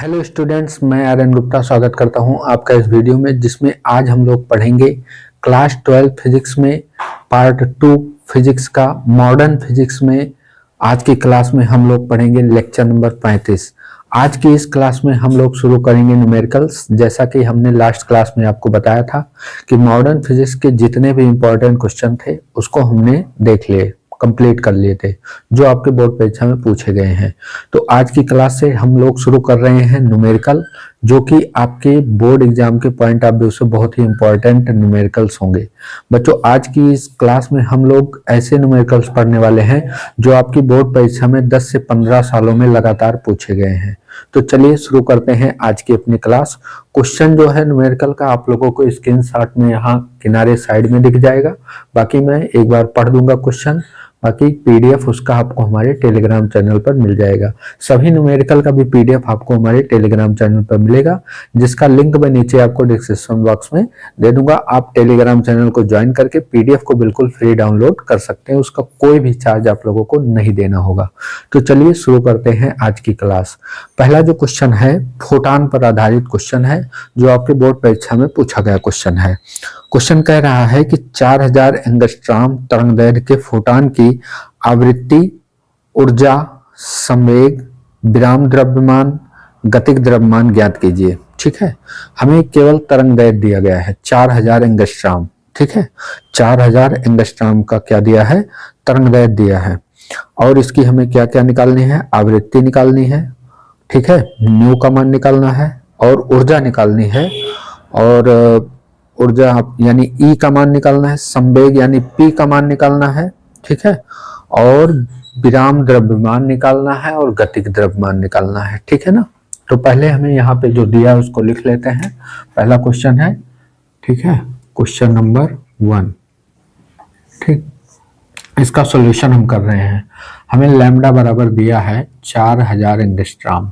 Hello students, मैं आर्यन गुप्ता स्वागत करता हूं आपका इस वीडियो में, जिसमें आज हम लोग पढ़ेंगे क्लास 12 फिजिक्स में पार्ट 2 फिजिक्स का मॉडर्न फिजिक्स में। आज की क्लास में हम लोग पढ़ेंगे लेक्चर नंबर 35। आज की इस क्लास में हम लोग शुरू करेंगे न्यूमेरिकल्स। जैसा कि हमने लास्ट क्लास में आपको बताया था कि मॉडर्न फिजिक्स के जितने भी इंपॉर्टेंट क्वेश्चन थे उसको हमने देख लिए, कंप्लीट कर लिए थे, जो आपके बोर्ड परीक्षा में पूछे गए हैं। तो आज की क्लास से हम लोग शुरू कर रहे हैं न्यूमेरिकल, जो कि आपके बोर्ड एग्जाम के पॉइंट ऑफ व्यू से बहुत ही इंपॉर्टेंट न्यूमेरिकल्स होंगे। बच्चों, आज की इस क्लास में हम लोग ऐसे न्यूमेरिकल्स पढ़ने वाले हैं जो आपकी बोर्ड परीक्षा में 10 से 15 सालों में लगातार पूछे गए हैं। तो चलिए शुरू करते हैं आज की अपनी क्लास। क्वेश्चन जो है न्यूमेरिकल का आप लोगों को स्क्रीनशॉट में यहाँ किनारे साइड में दिख जाएगा। बाकी मैं एक बार पढ़ दूंगा क्वेश्चन, बाकी पीडीएफ उसका आपको हमारे टेलीग्राम चैनल पर मिल जाएगा। सभी न्यूमेरिकल का भी पीडीएफ आपको हमारे टेलीग्राम चैनल पर मिलेगा, जिसका लिंक मैं नीचे आपको डिस्क्रिप्शन बॉक्स में दे दूंगा। आप टेलीग्राम चैनल को ज्वाइन करके पीडीएफ को बिल्कुल फ्री डाउनलोड कर सकते हैं, उसका कोई भी चार्ज आप लोगों को नहीं देना होगा। तो चलिए शुरू करते हैं आज की क्लास। पहला जो क्वेश्चन है फोटॉन पर आधारित क्वेश्चन है, जो आपके बोर्ड परीक्षा में पूछा गया क्वेश्चन है। क्वेश्चन कह रहा है कि 4000 एंगस्ट्रॉम तरंगदैर्घ्य के फोटॉन की आवृत्ति, ऊर्जा, संवेग, विराम द्रव्यमान, गतिक द्रव्यमान ज्ञात कीजिए। ठीक है, हमें केवल तरंगदैर्घ्य दिया गया है 4000 एंगस्ट्रॉम। ठीक है, 4000 एंगस्ट्रॉम का क्या दिया है, तरंगदैर्घ्य दिया है। और इसकी हमें क्या क्या निकालनी है, आवृत्ति निकालनी है, ठीक है, न्यू का मान निकालना है, और ऊर्जा निकालनी है, और ऊर्जा यानी ई का मान निकालना है, संवेग यानी पी का मान निकालना है, ठीक है, और विराम द्रव्यमान निकालना है, और गतिक द्रव्यमान निकालना है। ठीक है ना। तो पहले हमें यहाँ पे जो दिया है उसको लिख लेते हैं। पहला क्वेश्चन है, ठीक है, क्वेश्चन नंबर 1। ठीक, इसका सॉल्यूशन हम कर रहे हैं। हमें लैम्डा बराबर दिया है 4000 एंगस्ट्रॉम,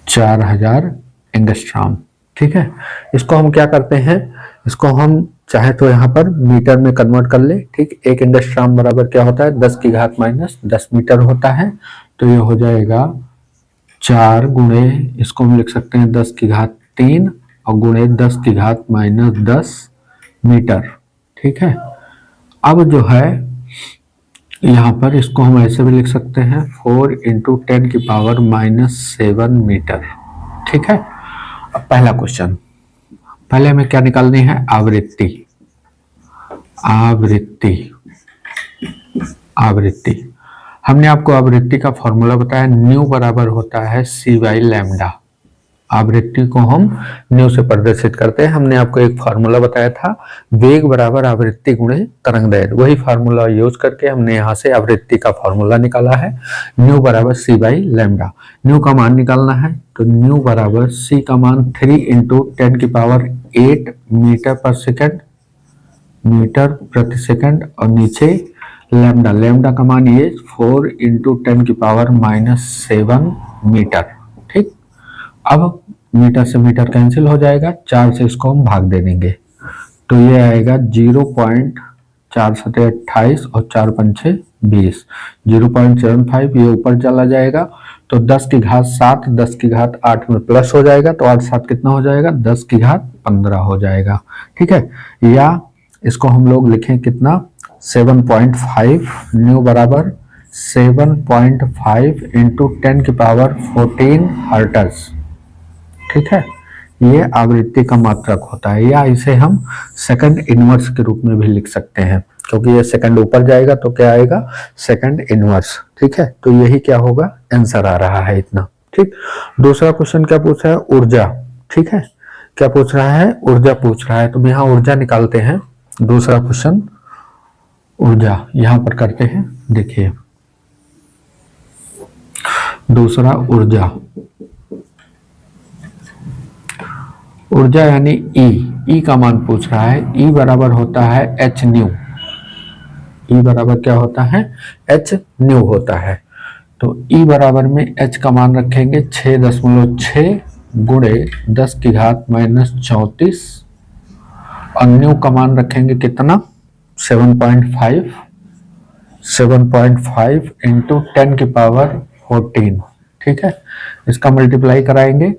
4000 एंगस्ट्रॉम। ठीक है, इसको हम क्या करते हैं, इसको हम चाहे तो यहाँ पर मीटर में कन्वर्ट कर ले। ठीक, एक एंगस्ट्रॉम बराबर क्या होता है, 10 की घात माइनस 10 मीटर होता है। तो ये हो जाएगा 4 गुणे, इसको हम लिख सकते हैं 10 की घात 3 और गुणे 10 की घात माइनस 10 मीटर। ठीक है, अब जो है यहाँ पर इसको हम ऐसे भी लिख सकते हैं 4 × 10 की पावर -7 मीटर। ठीक है, अब पहला क्वेश्चन, पहले हमें क्या निकालनी है, आवृत्ति। आवृत्ति, आवृत्ति हमने आपको आवृत्ति का फॉर्मूला बताया, न्यू बराबर होता है c/λ। आवृत्ति को हम न्यू से प्रदर्शित करते हैं। हमने आपको एक फार्मूला बताया था, वेग बराबर आवृत्ति गुणे तरंगदैर्घ्य। वही फार्मूला यूज करके हमने यहाँ से आवृत्ति का फार्मूला निकाला है, न्यू बराबर c/λ। न्यू का मान निकालना है, तो न्यू बराबर c का मान 3 × 10 की पावर 8 मीटर पर सेकंड, मीटर प्रति सेकंड, और नीचे लैम्डा, लैम्डा का मान ये 4 × 10 की पावर -7 मीटर। ठीक, अब मीटर से मीटर कैंसिल हो जाएगा, 4 से इसको हम भाग दे देंगे, तो ये आएगा 0.4 × 28 और 4 × 5 20, 0.75। ये ऊपर चला जाएगा तो 10 की घात 7, 10 की घात 8 में प्लस हो जाएगा, तो 8 7 कितना हो जाएगा, 10 की घात 15 हो जाएगा। ठीक है, या इसको हम लोग लिखें कितना, 7.5। न्यू बराबर 7.5 × 10 की पावर 14 हर्ट्ज। ठीक है, ये आवृत्ति का मात्रक होता है, या इसे हम सेकंड इनवर्स के रूप में भी लिख सकते हैं, क्योंकि ये सेकंड ऊपर जाएगा तो क्या आएगा, सेकंड इनवर्स। ठीक है, तो यही क्या होगा, आंसर आ रहा है इतना। ठीक, दूसरा क्वेश्चन क्या पूछ रहा है, ऊर्जा। ठीक है, क्या पूछ रहा है, ऊर्जा पूछ रहा है। तो यहाँ ऊर्जा निकालते हैं। दूसरा क्वेश्चन ऊर्जा यहाँ पर करते हैं। देखिए, दूसरा ऊर्जा, ऊर्जा यानी ई का मान पूछ रहा है। ई बराबर होता है एच न्यू। ई बराबर क्या होता है, एच न्यू होता है। तो ई बराबर में एच का मान रखेंगे 6.6 गुणे 10 की घात -34, और न्यू का मान रखेंगे कितना, 7.5 × 10 की पावर 14। ठीक है, इसका मल्टीप्लाई कराएंगे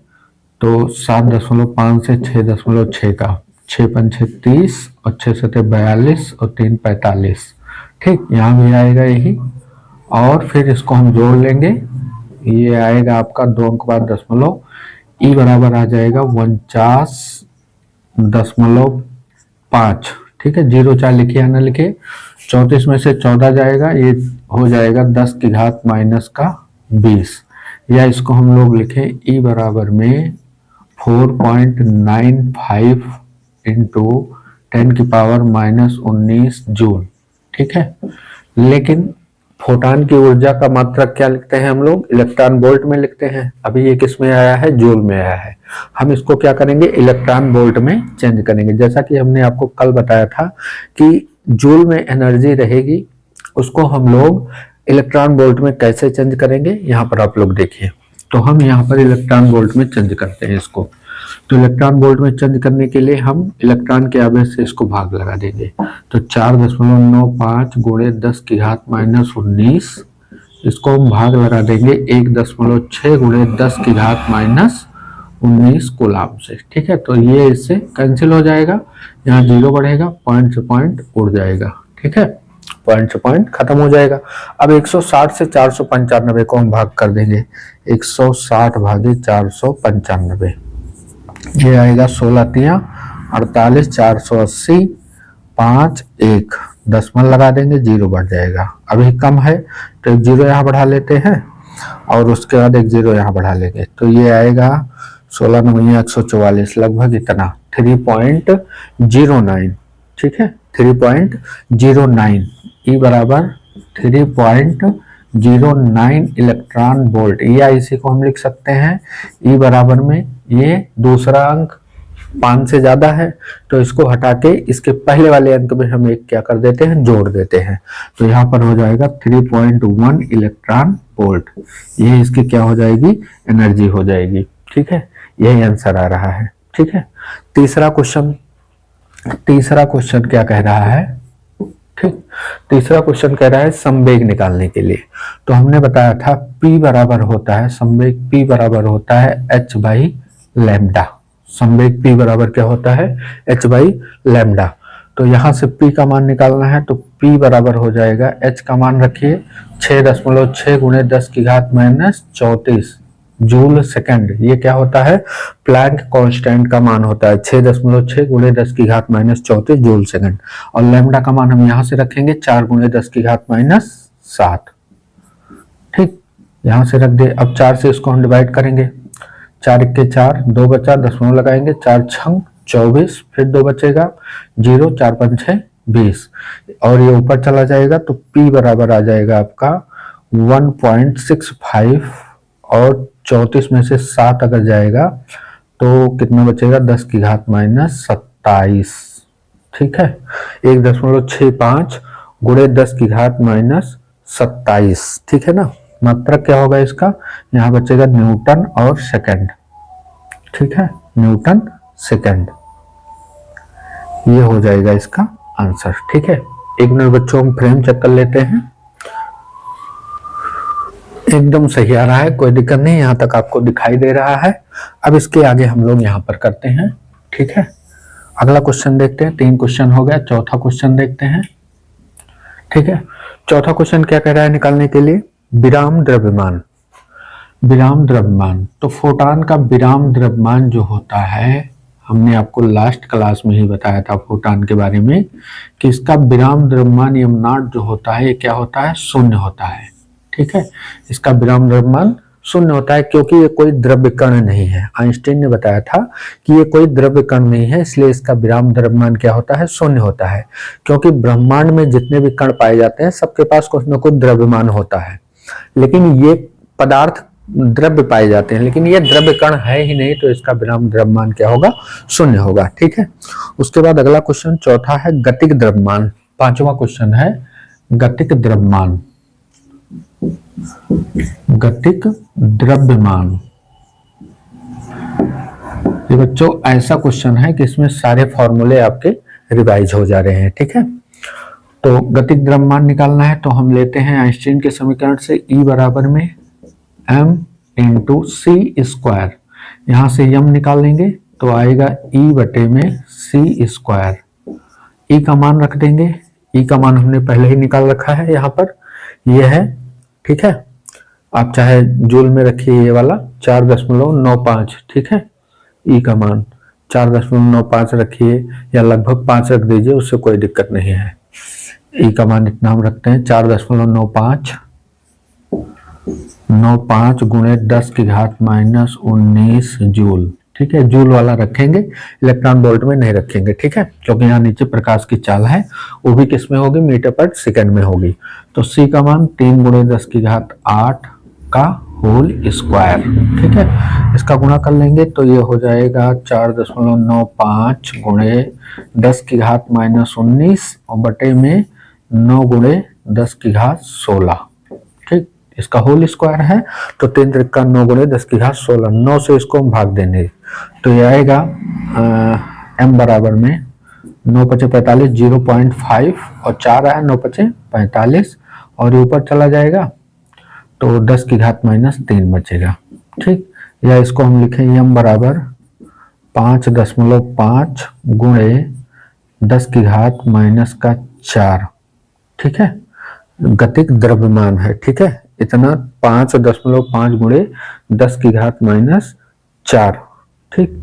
तो 7.5 से 6.6 का 6 पंच 30 और 6 सते 42 और 3 45। ठीक, यहाँ भी आएगा यही, और फिर इसको हम जोड़ लेंगे, ये आएगा आपका 2 अंक बाद दशमलव, ई बराबर आ जाएगा 49.5। ठीक है, 0 चाहे लिखे या ना लिखे, 34 में से 14 जाएगा, ये हो जाएगा 10 की घात माइनस का 20, या इसको हम लोग लिखें ई बराबर में 4.95 इंटू 10 की पावर माइनस 19 जूल। ठीक है, लेकिन फोटॉन की ऊर्जा का मात्रक क्या लिखते हैं हम लोग, इलेक्ट्रॉन वोल्ट में लिखते हैं। अभी ये किस में आया है, जूल में आया है। हम इसको क्या करेंगे, इलेक्ट्रॉन वोल्ट में चेंज करेंगे। जैसा कि हमने आपको कल बताया था कि जूल में एनर्जी रहेगी, उसको हम लोग इलेक्ट्रॉन वोल्ट में कैसे चेंज करेंगे, यहाँ पर आप लोग देखिए। तो हम यहाँ पर इलेक्ट्रॉन वोल्ट में चेंज करते हैं इसको। तो इलेक्ट्रॉन वोल्ट में चेंज करने के लिए हम इलेक्ट्रॉन के आवेश से इसको भाग लगा देंगे। तो 4.95 गुणे 10 की घात माइनस 19, इसको हम भाग लगा देंगे 1.6 गुणे 10 की घात माइनस 19 कूलाम से। ठीक है, तो ये इससे कैंसिल हो जाएगा, यहाँ 0 बढ़ेगा, पॉइंट से पॉइंट उड़ जाएगा। ठीक है, पॉइंट से पॉइंट खत्म हो जाएगा। अब 160 से 495 को हम भाग कर देंगे, 160 भागे 495, ये आएगा 16 तिया 48, 480, 5 1 दशमलव लगा देंगे, 0 बढ़ जाएगा। अभी कम है तो एक 0 यहाँ बढ़ा लेते हैं और उसके बाद एक 0 यहाँ बढ़ा लेंगे, तो ये आएगा 16 9 144, लगभग इतना 3.09। ठीक है, 3.09, ई बराबर 3.09 इलेक्ट्रॉन वोल्ट, या इसी को हम लिख सकते हैं ई बराबर में, ये दूसरा अंक 5 से ज्यादा है तो इसको हटा के इसके पहले वाले अंक में हम एक क्या कर देते हैं, जोड़ देते हैं। तो यहाँ पर हो जाएगा 3.1 इलेक्ट्रॉन वोल्ट, ये इसकी क्या हो जाएगी, एनर्जी हो जाएगी। ठीक है, यही आंसर आ रहा है। ठीक है, तीसरा क्वेश्चन क्या कह रहा है, ठीक, तीसरा क्वेश्चन कह रहा है संवेग निकालने के लिए। तो हमने बताया था P बराबर होता है, संवेग P बराबर होता है h बाई लैम्डा। संवेग P बराबर क्या होता है, h बाई लैम्डा। तो यहां से P का मान निकालना है, तो P बराबर हो जाएगा, h का मान रखिए 6.6 गुणे 10 की घात माइनस 34 जूल सेकंड। ये क्या होता है, प्लैंक कांस्टेंट का मान होता है, 6.6 गुणे 10 की घात माइनस 34 जूल सेकंड। और लैम्डा का मान हम यहां से रखेंगे 4 गुणे 10 की घात माइनस 7। ठीक, यहां से रख दे। अब 4 से इसको हम डिवाइड करेंगे, 4 1 4, 2 बचा, दशमलव लगाएंगे, 4 6 24, फिर 2 बचेगा, 0 4 5 6 20, और ये ऊपर चला जाएगा तो P बराबर आ जाएगा आपका 1.65, और 34 में से 7 अगर जाएगा तो कितना बचेगा, 10 की घात माइनस 27। ठीक है, 1.65 गुणे 10 की घात माइनस 27। ठीक है ना, मात्रक क्या होगा इसका, यहाँ बचेगा न्यूटन और सेकंड। ठीक है, न्यूटन सेकंड, ये हो जाएगा इसका आंसर। ठीक है, एक मिनट बच्चों हम फ्रेम चेक कर लेते हैं, एकदम सही आ रहा है, कोई दिक्कत नहीं, यहाँ तक आपको दिखाई दे रहा है। अब इसके आगे हम लोग यहाँ पर करते हैं। ठीक है, अगला क्वेश्चन देखते हैं, 3 क्वेश्चन हो गया, चौथा क्वेश्चन देखते हैं। ठीक है, चौथा क्वेश्चन क्या कह रहा है निकालने के लिए, विराम द्रव्यमान। विराम द्रव्यमान, तो फोटॉन का विराम द्रव्यमान जो होता है, हमने आपको लास्ट क्लास में ही बताया था फोटॉन के बारे में कि इसका विराम द्रव्यमान m नॉट जो होता है, ये क्या होता है, शून्य होता है। ठीक है, इसका विराम द्रव्यमान शून्य होता है क्योंकि ये कोई द्रव्य कण नहीं है। आइंस्टीन ने बताया था कि ये कोई द्रव्य कण नहीं है, इसलिए इसका विराम द्रव्यमान क्या होता है, शून्य होता है। क्योंकि ब्रह्मांड में जितने भी कण पाए जाते हैं सबके पास कुछ न कुछ द्रव्यमान होता है, लेकिन ये पदार्थ द्रव्य पाए जाते हैं, लेकिन ये द्रव्य कण है ही नहीं, तो इसका विराम द्रव्यमान क्या होगा, शून्य होगा। ठीक है, उसके बाद अगला क्वेश्चन चौथा है गतिक द्रव्यमान। 5वां क्वेश्चन है गतिक द्रव्यमान। गतिक द्रव्यमान, ये बच्चों ऐसा क्वेश्चन है कि इसमें सारे फॉर्मूले आपके रिवाइज हो जा रहे हैं। ठीक है, तो गतिक द्रव्यमान निकालना है तो हम लेते हैं आइंस्टीन के समीकरण से, E बराबर में m इंटू सी स्क्वायर, यहां से यम निकाल लेंगे तो आएगा ई बटे में सी स्क्वायर। ई का मान रख देंगे, ई का मान हमने पहले ही निकाल रखा है, यहाँ पर ये है, ठीक है। आप चाहे जूल में रखिए ये वाला 4.95, ठीक है। ई का मान 4.95 रखिए या लगभग 5 रख दीजिए, उससे कोई दिक्कत नहीं है। ई का मान इतना हम रखते हैं 4.95 गुणे 10 की घात माइनस 19 जूल, ठीक है। जूल वाला रखेंगे, इलेक्ट्रॉन वोल्ट में नहीं रखेंगे, ठीक है, क्योंकि यहाँ नीचे प्रकाश की चाल है, वो भी किस में होगी, मीटर पर सेकंड में होगी। तो सी का मान 3 गुणे 10 की घात 8 का होल स्क्वायर, ठीक है। इसका गुणा कर लेंगे तो ये हो जाएगा 4.95 गुणे 10 की घात माइनस 19 और बटे में 9 गुणे 10 की घात 16, ठीक। इसका होल स्क्वायर है तो 3 त्रिका 9 गुणे 10 की घात 16, 9 से इसको हम भाग देंगे तो ये आएगा m बराबर में 9 पचे 45, 0.5 और 4 आया, 9 पचे 45 और ऊपर चला जाएगा तो 10 की घात माइनस 3 बचेगा, ठीक। या इसको हम लिखें m बराबर 5.5 गुणे 10 की घात माइनस का 4, ठीक है। गतिक द्रव्यमान है, ठीक है, इतना 5.5 गुणे 10 की घात माइनस 4, ठीक।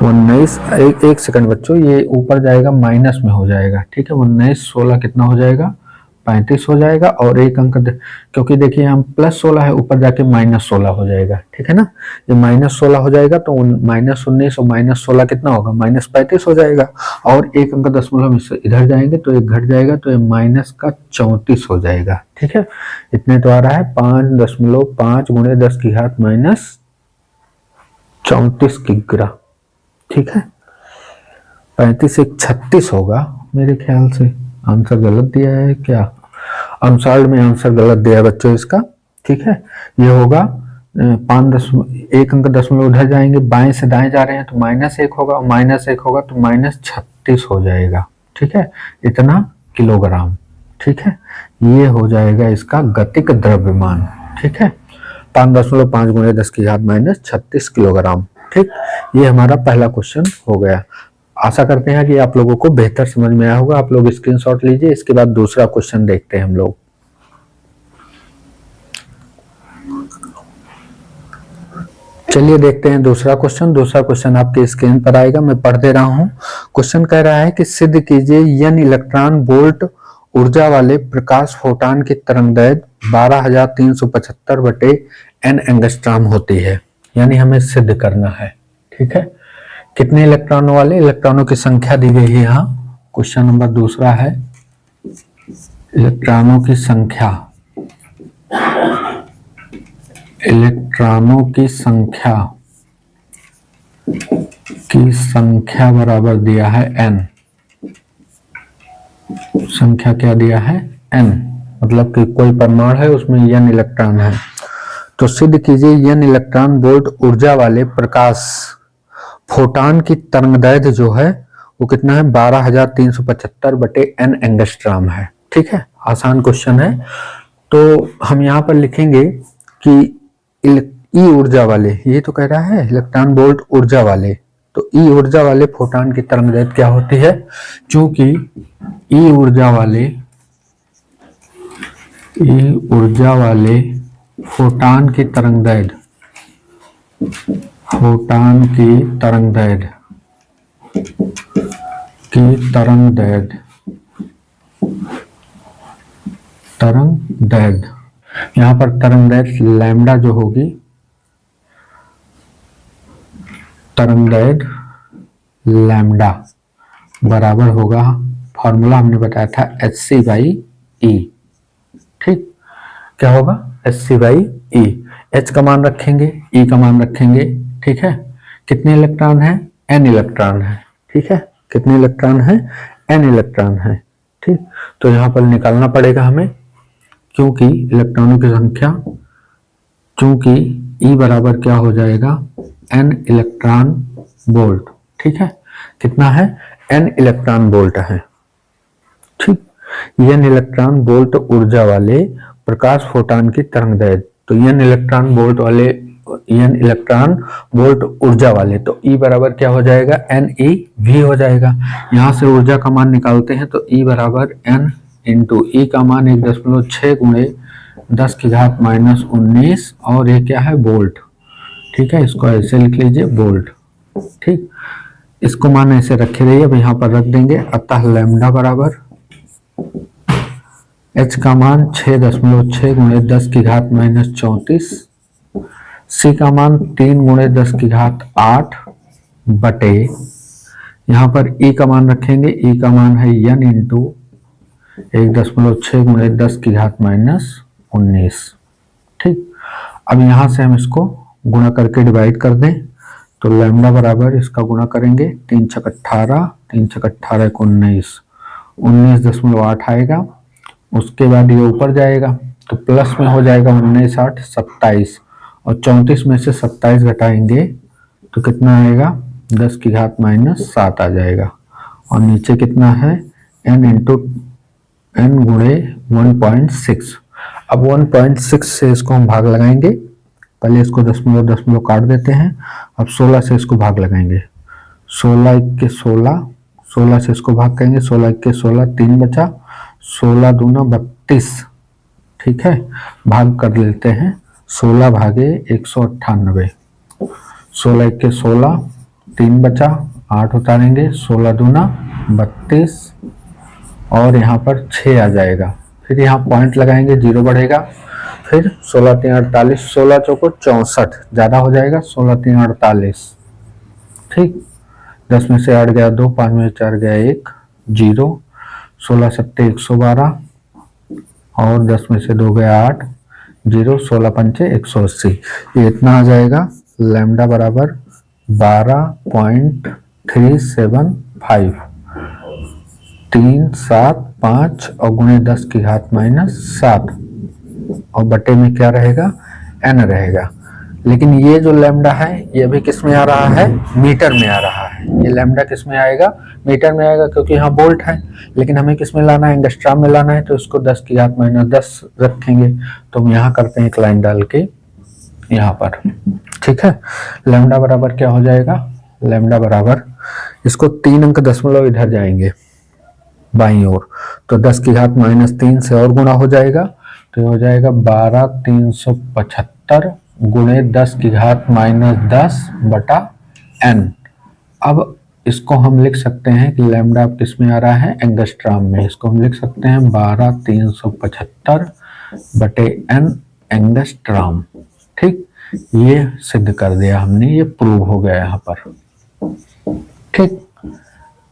19 एक सेकंड बच्चों, ये ऊपर जाएगा माइनस में हो जाएगा, ठीक है। 19 16 कितना हो जाएगा, 35 हो जाएगा और एक अंक क्योंकि देखिए हम +16 है, ऊपर जाके -16 हो जाएगा, ठीक है ना। ये -16 हो जाएगा तो -19 और -16 कितना होगा, -35 हो जाएगा और एक अंक दशमलव इधर जाएंगे तो एक घट जाएगा तो ये -34 हो जाएगा, ठीक है। इतने तो आ रहा है 5.5 गुणे 10 की घात -34 किग्रा, ठीक है। 35 एक 36 होगा मेरे ख्याल से, आंसर गलत दिया है क्या, अनुसार में आंसर गलत दिया है बच्चों इसका, ठीक है। ये होगा 1 अंक दशमलव उधर जाएंगे, बाएं से दाएं जा रहे हैं तो -1 होगा, -1 होगा तो -36 हो जाएगा, ठीक है। इतना किलोग्राम, ठीक है। ये हो जाएगा इसका गतिक द्रव्यमान, ठीक है। 5.5 गुणे 10 की घात -36 किलोग्राम, ठीक। ये हमारा पहला क्वेश्चन हो गया। आशा करते हैं कि आप लोगों को बेहतर समझ में आया होगा। आप लोग स्क्रीनशॉट लीजिए, इसके बाद दूसरा क्वेश्चन देखते हैं हम लोग। चलिए देखते हैं दूसरा क्वेश्चन। दूसरा क्वेश्चन आपके स्क्रीन पर आएगा, मैं पढ़ दे रहा हूं। क्वेश्चन कह रहा है कि सिद्ध कीजिए n इलेक्ट्रॉन वोल्ट ऊर्जा वाले प्रकाश फोटान की तरंगदैर्घ्य 12,375 बटे n एंगस्ट्रॉम होती है, यानी हमें सिद्ध करना है, ठीक है। कितने इलेक्ट्रॉनों वाले, इलेक्ट्रॉनों की संख्या दी गई है यहाँ। क्वेश्चन नंबर दूसरा है इलेक्ट्रॉनों की संख्या, इलेक्ट्रॉनों की संख्या बराबर दिया है n, संख्या क्या दिया है n, मतलब कि कोई परमाणु है उसमें n इलेक्ट्रॉन है। तो सिद्ध कीजिए n इलेक्ट्रॉन वोल्ट ऊर्जा वाले प्रकाश फोटान की तरंगदैर्घ्य जो है वो कितना है, 12,375 बटे n एंगस्ट्रॉम है, ठीक है। आसान क्वेश्चन है। तो हम यहाँ पर लिखेंगे कि ई ऊर्जा वाले, ये तो कह रहा है इलेक्ट्रॉन वोल्ट ऊर्जा वाले, तो ई ऊर्जा वाले फोटान की तरंगदैर्घ्य क्या होती है, चूंकि ई ऊर्जा वाले फोटान की तरंगदैर्घ्य यहाँ पर तरंगदैर्घ्य लैम्डा जो होगी, तरंगदैर्घ्य लैम्डा बराबर होगा, फॉर्मूला हमने बताया था hc/e, ठीक। क्या होगा, hc/e। h का मान रखेंगे, e का मान रखेंगे, ठीक है। कितने इलेक्ट्रॉन है, n इलेक्ट्रॉन है, ठीक है। कितने इलेक्ट्रॉन है, n इलेक्ट्रॉन है, ठीक। तो यहाँ पर निकालना पड़ेगा हमें, क्योंकि इलेक्ट्रॉनों की संख्या, चूंकि E बराबर क्या हो जाएगा, n इलेक्ट्रॉन वोल्ट, ठीक है। कितना है, n इलेक्ट्रॉन वोल्ट है, ठीक। n इलेक्ट्रॉन वोल्ट ऊर्जा वाले प्रकाश फोटान की तरंगदैर्घ्य, तो n इलेक्ट्रॉन वोल्ट वाले, n इलेक्ट्रॉन वोल्ट ऊर्जा वाले, तो E बराबर क्या हो जाएगा, NeV हो जाएगा। यहाँ से ऊर्जा का मान निकालते हैं तो E बराबर N इंटू E का मान 1.6 गुणे 10 की घात माइनस 19 और ये क्या है, वोल्ट। ठीक है, इसको ऐसे लिख लीजिए, वोल्ट। ठीक, इसको मान ऐसे रखे रहिए, अब यहाँ पर रख देंगे। अतः लैम्डा बराबर H का मान 6.6 गुणे 10 की घात माइनस 34, C का मान 3 गुणे 10 की घात 8 बटे, यहाँ पर E का मान रखेंगे, E का मान है N इंटू 1.6 गुणे 10 की घात माइनस 19। ठीक, अब यहाँ से हम इसको गुणा करके डिवाइड कर दें तो लैम्डा बराबर इसका गुणा करेंगे, 3 छक 18, 3 छक 18 को 19, 19.8 आएगा। उसके बाद ये ऊपर जाएगा तो प्लस में हो जाएगा 19 8 27 और 34 में से 27 घटाएंगे तो कितना आएगा, 10 की घात माइनस 7 आ जाएगा। और नीचे कितना है, n इंटू n गुणे 1.6। अब 1.6 से इसको हम भाग लगाएंगे, पहले इसको दशमलव दशमलव काट देते हैं। अब 16 से इसको भाग लगाएंगे, 16 के 16, 16 से इसको भाग करेंगे, 16 के 16, 3 बचा, 16 दूना 32। ठीक है, भाग कर लेते हैं, 16 भागे 198, 16 के 16, 3 बचा, 8 उतारेंगे, 16 दूना 32 और यहाँ पर 6 आ जाएगा। फिर यहाँ पॉइंट लगाएंगे, 0 बढ़ेगा, फिर 16 3 48, 16 चौको 64, ज़्यादा हो जाएगा, 16 3 48। ठीक, 10 में से 8 गया 2, 5 में 4 गया 1, 0, 16 7 112 और 10 में से 2 गया 8, 0, 16 पंचे 180। ये इतना आ जाएगा, लैम्डा बराबर 12.375, 3 7 5 और गुणे 10 की घात माइनस 7 और बटे में क्या रहेगा, n रहेगा। लेकिन ये जो लैम्डा है ये भी किस में आ रहा है, मीटर में आ रहा है। ये लैम्डा किस में आएगा, मीटर में आएगा, क्योंकि यहाँ वोल्ट है। लेकिन हमें किस में लाना है, एंगस्ट्रॉम में लाना है, तो इसको 10 की घात माइनस 10 रखेंगे। तो हम यहाँ करते हैं एक लाइन डाल के यहाँ पर। ठीक है, लैम्डा बराबर क्या हो जाएगा, लैम्डा बराबर, इसको 3 अंक दशमलव इधर जाएंगे बाईं ओर, तो 10 की घात माइनस 3 से और गुणा हो जाएगा, तो ये हो जाएगा 12,375 गुणे 10 की घात माइनस 10 बटा n। अब इसको हम लिख सकते हैं कि लैम्डा किस में आ रहा है, एंगस्ट्रॉम में। इसको हम लिख सकते हैं 12,375 बटे n एंगस्ट्रॉम। ठीक, ये सिद्ध कर दिया हमने, ये प्रूव हो गया यहाँ पर। ठीक,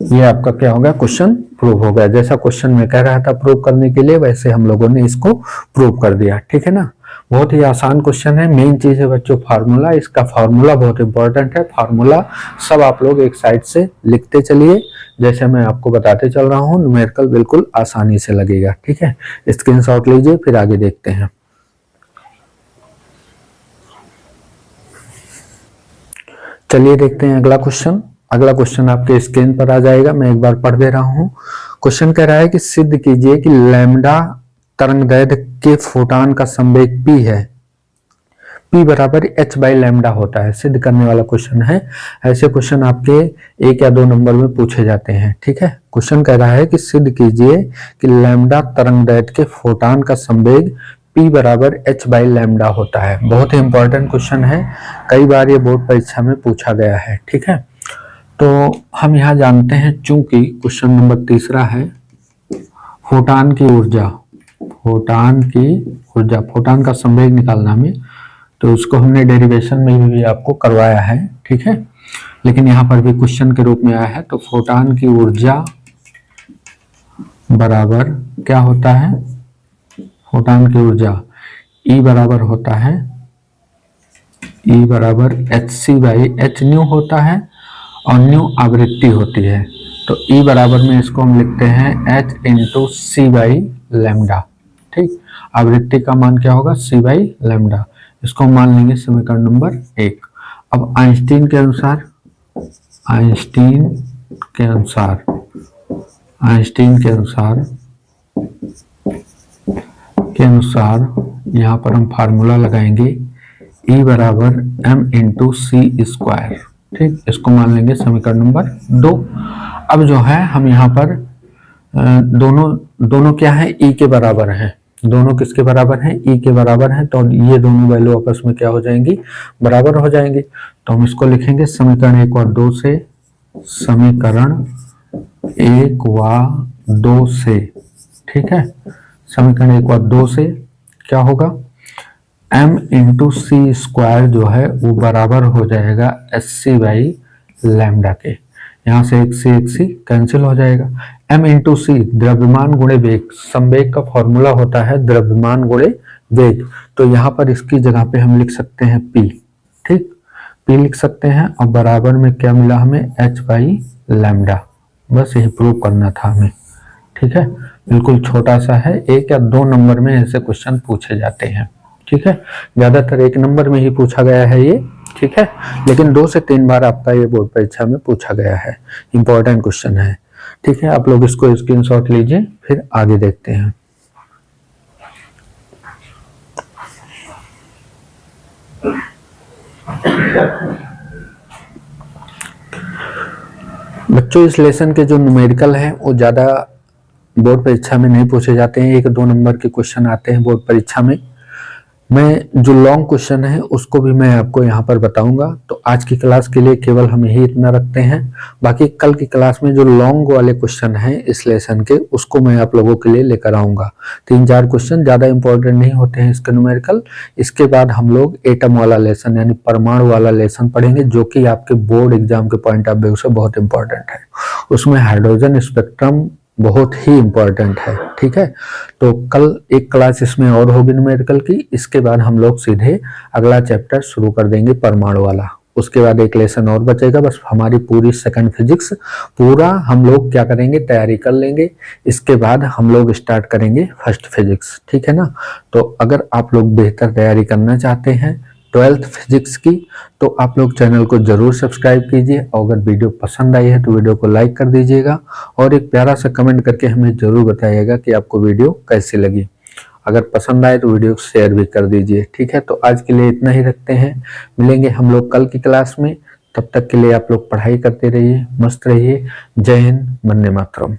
ये आपका क्या हो गया, क्वेश्चन प्रूव हो गया। जैसा क्वेश्चन में कह रहा था प्रूव करने के लिए, वैसे हम लोगों ने इसको प्रूव कर दिया। ठीक है ना, बहुत ही आसान क्वेश्चन है। मेन चीज है बच्चों फार्मूला, इसका फार्मूला बहुत इंपॉर्टेंट है। फार्मूला सब आप लोग एक साइड से लिखते चलिए, जैसे मैं आपको बताते चल रहा हूँ, न्यूमेरिकल बिल्कुल आसानी से लगेगा। ठीक है, स्क्रीनशॉट लीजिए, फिर आगे देखते हैं। चलिए देखते हैं अगला क्वेश्चन। अगला क्वेश्चन आपके स्क्रीन पर आ जाएगा, मैं एक बार पढ़ दे रहा हूं। क्वेश्चन कह रहा है कि सिद्ध कीजिए कि लैम्डा तरंगदैर्घ्य के फोटॉन का संवेग p है, p बराबर h बाई लैम्डा होता है। सिद्ध करने वाला क्वेश्चन है। ऐसे क्वेश्चन आपके 1 या 2 नंबर में पूछे जाते हैं। ठीक है, क्वेश्चन कह रहा है कि सिद्ध कीजिए कि लैम्डा तरंगदैर्घ्य के फोटॉन का संवेग p बराबर h बाई लैम्डा होता है। बहुत ही इंपॉर्टेंट क्वेश्चन है, कई बार ये बोर्ड परीक्षा में पूछा गया है। ठीक है, तो हम यहाँ जानते हैं, चूंकि क्वेश्चन नंबर 3 है, फोटॉन की ऊर्जा, फोटॉन का संवेग निकालना हमें, तो उसको हमने डेरिवेशन में भी आपको करवाया है। ठीक है, लेकिन यहाँ पर भी क्वेश्चन के रूप में आया है। तो फोटॉन की ऊर्जा बराबर क्या होता है, फोटॉन की ऊर्जा E बराबर होता है, E बराबर hc बाई h न्यू होता है और न्यू आवृत्ति होती है। तो E बराबर में इसको हम लिखते हैं h into c by lambda. ठीक, आवृत्ति का मान क्या होगा, c बाई लैम्डा। इसको हम मान लेंगे समीकरण नंबर 1। अब आइंस्टीन के अनुसार के अनुसार यहाँ पर हम फार्मूला लगाएंगे E बराबर m इंटू सी स्क्वायर। ठीक, इसको मान लेंगे समीकरण नंबर 2। अब जो है हम यहाँ पर दोनों क्या है, E के बराबर हैं। दोनों किसके बराबर हैं? E के बराबर हैं। तो ये दोनों वैल्यू आपस में क्या हो जाएंगी? बराबर हो जाएंगे। तो हम इसको लिखेंगे समीकरण 1 और 2 से, समीकरण 1 व 2 से। ठीक है, समीकरण 1 और 2 से क्या होगा? m इंटू सी स्क्वायर जो है वो बराबर हो जाएगा SC बाई लैम्डा के। यहाँ से एक सी कैंसिल हो जाएगा। m इंटू सी द्रव्यमान गुणे वेग, संवेग का फॉर्मूला होता है द्रव्यमान गुणे वेग। तो यहाँ पर इसकी जगह पे हम लिख सकते हैं p। ठीक, p लिख सकते हैं और बराबर में क्या मिला हमें? h by lambda. बस यही प्रूव करना था हमें। ठीक है, बिल्कुल छोटा सा है, 1 या 2 नंबर में ऐसे क्वेश्चन पूछे जाते हैं। ठीक है, ज्यादातर 1 नंबर में ही पूछा गया है ये। ठीक है, लेकिन 2 से 3 बार आपका ये बोर्ड परीक्षा में पूछा गया है, इंपॉर्टेंट क्वेश्चन है। ठीक है, आप लोग इसको स्क्रीनशॉट लीजिए, फिर आगे देखते हैं। बच्चों, इस लेसन के जो न्यूमेरिकल है वो ज्यादा बोर्ड परीक्षा में नहीं पूछे जाते हैं, 1-2 नंबर के क्वेश्चन आते हैं बोर्ड परीक्षा में। मैं जो लॉन्ग क्वेश्चन है उसको भी मैं आपको यहाँ पर बताऊंगा। तो आज की क्लास के लिए केवल हम यही इतना रखते हैं। बाकी कल की क्लास में जो लॉन्ग वाले क्वेश्चन हैं इस लेसन के, उसको मैं आप लोगों के लिए लेकर आऊंगा। 3-4 क्वेश्चन, ज्यादा इंपॉर्टेंट नहीं होते हैं इसके न्यूमेरिकल। इसके बाद हम लोग एटम वाला लेसन यानी परमाणु वाला लेसन पढ़ेंगे, जो कि आपके बोर्ड एग्जाम के पॉइंट ऑफ व्यू से बहुत इंपॉर्टेंट है। उसमें हाइड्रोजन स्पेक्ट्रम बहुत ही इंपॉर्टेंट है। ठीक है, तो कल एक क्लास इसमें और होगी न्यूमेरिकल की। इसके बाद हम लोग सीधे अगला चैप्टर शुरू कर देंगे परमाणु वाला। उसके बाद एक लेसन और बचेगा, बस हमारी पूरी सेकंड फिजिक्स पूरा हम लोग क्या करेंगे, तैयारी कर लेंगे। इसके बाद हम लोग स्टार्ट करेंगे फर्स्ट फिजिक्स। ठीक है ना। तो अगर आप लोग बेहतर तैयारी करना चाहते हैं 12th फिजिक्स की, तो आप लोग चैनल को जरूर सब्सक्राइब कीजिए। और अगर वीडियो पसंद आई है तो वीडियो को लाइक कर दीजिएगा और एक प्यारा सा कमेंट करके हमें जरूर बताइएगा कि आपको वीडियो कैसी लगी। अगर पसंद आए तो वीडियो को शेयर भी कर दीजिए। ठीक है, तो आज के लिए इतना ही रखते हैं। मिलेंगे हम लोग कल की क्लास में। तब तक के लिए आप लोग पढ़ाई करते रहिए, मस्त रहिए। जय हिंद, वंदे मातरम।